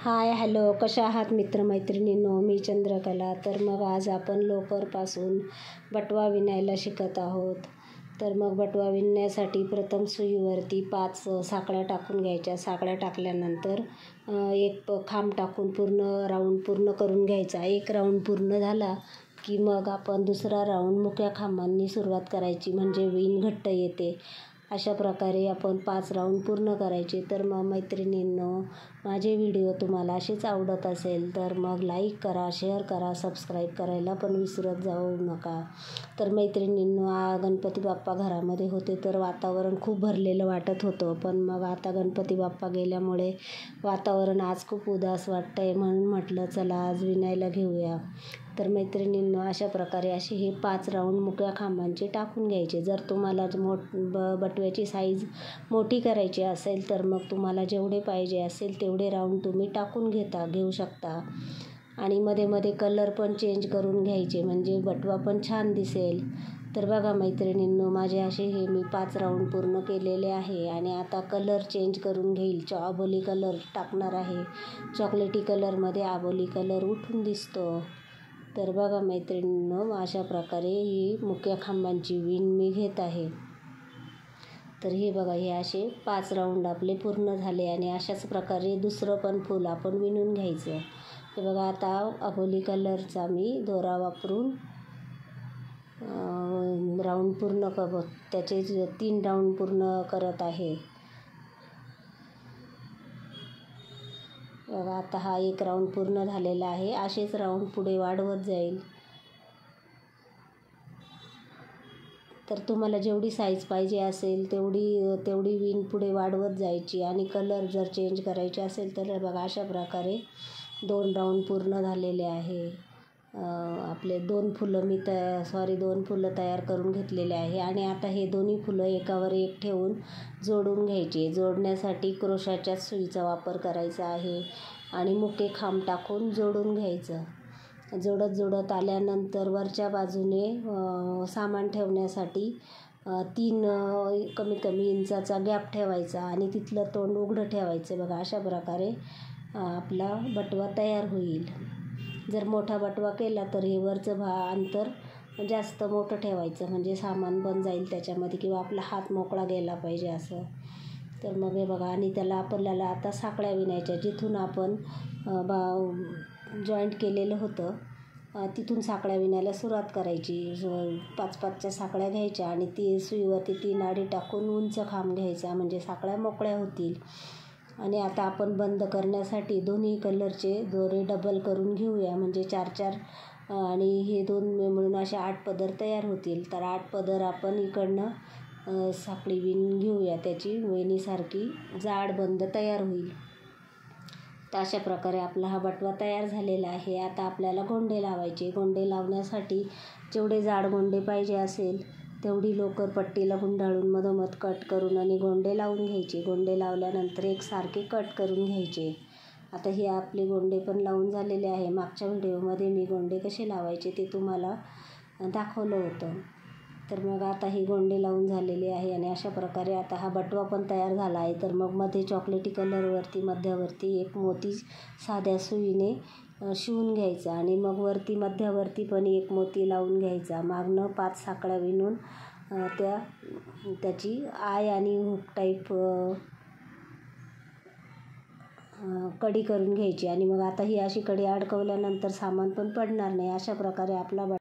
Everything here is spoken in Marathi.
हाय हॅलो, कशा आहात मित्रमैत्रिणींनो? मी चंद्रकला. तर मग आज आपण लोकरपासून बटवा विणायला शिकत आहोत. तर मग बटवा विणण्यासाठी प्रथम सुईवरती 5 साकळ्या टाकून घ्यायच्या. साकळ्या टाकल्यानंतर एक खांब टाकून पूर्ण राऊंड पूर्ण करून घ्यायचा. एक राऊंड पूर्ण झाला की मग आपण दुसरा राऊंड मुक्या खांबांनी सुरुवात करायची, म्हणजे विण घट्ट येते. अशा प्रकारे आपण 5 राऊंड पूर्ण करायचे. तर मग मैत्रिणींनो, माझे व्हिडिओ तुम्हाला असेच आवडत असेल तर मग लाईक करा, शेअर करा, सबस्क्राईब करायला पण विसरत जाऊ नका. तर मैत्रिणींनो, गणपती बाप्पा घरामध्ये होते तर वातावरण खूप भरलेलं वाटत होतं. पण मग आता गणपती बाप्पा गेल्यामुळे वातावरण आज खूप उदास वाटतं आहे, म्हणून म्हटलं चला आज विणायला घेऊया. तर मैत्रिणींनो, अशा प्रकारे असे हे 5 राऊंड मुक्या खांबांचे टाकून घ्यायचे. जर तुम्हाला बटव्याची साईज मोठी करायची असेल तर मग तुम्हाला जेवढे पाहिजे असेल तेवढे राऊंड तुम्ही टाकून घेऊ शकता. आणि मध्ये मध्ये कलर पण चेंज करून घ्यायचे, म्हणजे बटवा पण छान दिसेल. तर बघा मैत्रिणींनो, माझे असे हे मी 5 राऊंड पूर्ण केलेले आहे. आणि आता कलर चेंज करून घेईल. आबोली कलर टाकणार आहे. चॉकलेटी कलरमध्ये आबोली कलर उठून दिसतो. तर बघा मैत्रिणींनो, अशा प्रकारे ही मुक्या खांबांची विण मी घेत आहे. तर हे बघा, हे असे 5 राऊंड आपले पूर्ण झाले. आणि अशाच प्रकारे दुसरं पण फूल आपण विणून घ्यायचं. हे बघा, आता अबोली कलरचा मी दोरा वापरून राऊंड पूर्ण त्याचे 3 राऊंड पूर्ण करत आहे. बघा, आता हा 1 राऊंड पूर्ण झालेला आहे. असेच राऊंड पुढे वाढवत जाईल. तर तुम्हाला जेवढी साईज पाहिजे असेल तेवढी विण पुढे वाढवत जायची. आणि कलर जर चेंज करायचे असेल तर बघा, अशा प्रकारे 2 राऊंड पूर्ण झालेले आहे. आपले 2 फुलं तयार करून घेतलेले आहे. आणि आता हे दोन्ही फुलं एकावर एक ठेवून जोडून घ्यायचे. जोडण्यासाठी क्रोशाच्याच सुईचा वापर करायचा आहे. आणि मुके खांब टाकून जोडून घ्यायचं. जोडत आल्यानंतर वरच्या बाजूने सामान ठेवण्यासाठी 3 कमीत कमी इंचाचा गॅप ठेवायचा आणि तिथलं तोंड उघडं ठेवायचं. बघा, अशा प्रकारे आपला बटवा तयार होईल. जर मोठा बटवा केला तर हे वरचं अंतर जास्त मोठं ठेवायचं, म्हणजे सामान पण जाईल त्याच्यामध्ये, किंवा आपला हात मोकळा गेला पाहिजे असं. तर मग हे बघा, आणि आपल्याला आता साकळ्या विणायच्या. जिथून आपण जॉईंट केलेलं होतं तिथून साकळ्या विणायला सुरुवात करायची. 5-5च्या साकळ्या घ्यायच्या आणि ती सुईवरती 3 आडी टाकून उंच खांब घ्यायचा, म्हणजे साकळ्या मोकळ्या होतील. आणि आता आपण बंद करण्यासाठी दोन्ही कलरचे दोरे डबल करून घेऊया, म्हणजे 4-4 आणि हे 2 मिळून असे 8 पदर तयार होतील. तर 8 पदर आपण इकडनं साखळी विणून घेऊया. त्याची वेणीसारखी जाड बंद तयार होईल. तर अशा प्रकारे आपला हा बटवा तयार झालेला आहे. आता आपल्याला गोंडे लावायचे. गोंडे लावण्यासाठी जेवढे जाड गोंडे पाहिजे असेल तेवढी लोकर पट्टीला गुंडाळून मधोमध कट करून आणि गोंडे लावून घ्यायचे. गोंडे लावल्यानंतर एकसारखे कट करून घ्यायचे. आता हे आपले गोंडे पण लावून झालेले आहे. मागच्या व्हिडिओमध्ये मी गोंडे कसे लावायचे ते तुम्हाला दाखवलं होतं. तर मग आता हे गोंडे लावून झालेले आहे. आणि अशा प्रकारे आता हा बटवा पण तयार झाला आहे. तर मग मध्ये चॉकलेटी कलरवरती मध्यावरती एक मोती साध्या सुईने शिवून घ्यायचा. आणि मग मध्यावरती पण एक मोती लावून घ्यायचा. मागनं 5 साकळ्या विणून त्याची आय आणि हुक टाईप कडी करून घ्यायची. आणि मग आता ही अशी कडी अडकवल्यानंतर सामान पण पडणार नाही. अशा प्रकारे आपला